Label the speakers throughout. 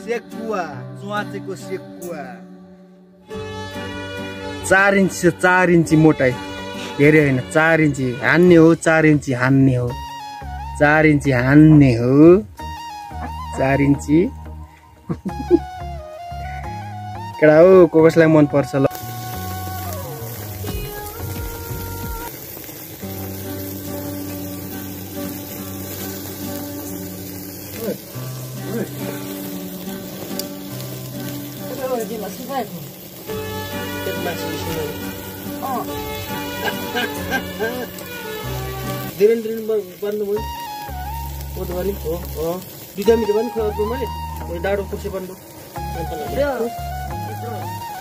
Speaker 1: सेकुवा च्वाचेको सेकुवा 4 इन्ची मोटाई धेरै हैन 4 इन्ची हान्ने हो 4 इन्ची हान्ने हो 4 इन्ची हान्ने हो 4 इन्ची केडा हो कसलाई मन पर्छ ल Diren bantu boy, oh tuh nih, oh, juga mi depan ke rumah ni, oh daru kursi bantu,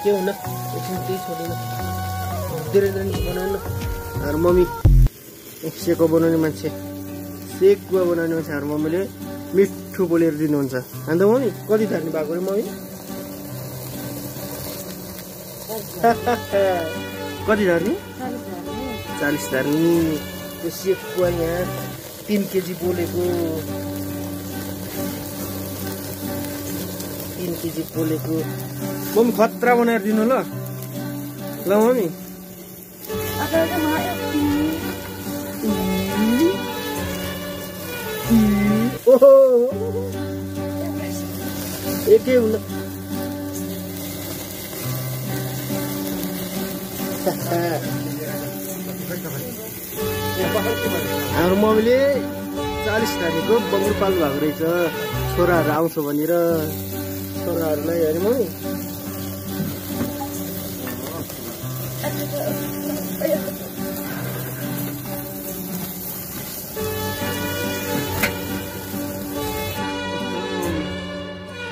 Speaker 1: kau nak, sini sini nak, diren mana nak, harmoni, siapa bono ni macam, siapa bono ni macam harmoni le, mithu boleh di nonsa, anda mau ni, kau di sana bagus mau ni, kau di sana ni, 40 tani. Siap kuahnya 3 kg boleku 3 kg boleku mom khatra बनाएर दिनु ल ल mummy ओहो एकै हुन हाम्रो मम्मीले 40 तारिकको बङ्गुर पाल्नु भएको रहेछ छोराहरू आउँछ भनेर छोराहरूलाई हेरे मम्मी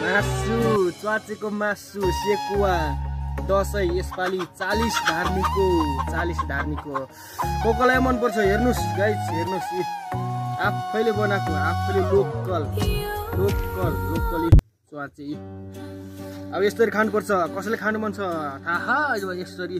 Speaker 1: मासु च्वाचेको मासु सेकुवा दसैँ यसपालि 40 धार्मीको कोकोलाई मन पर्छ हेर्नुस् गाइस हेर्नुस् आफैले बनाएको आफैले लोकली च्वाचे अब यसरी खानु पर्छ कसैले खानु मन छ थाहा यसरी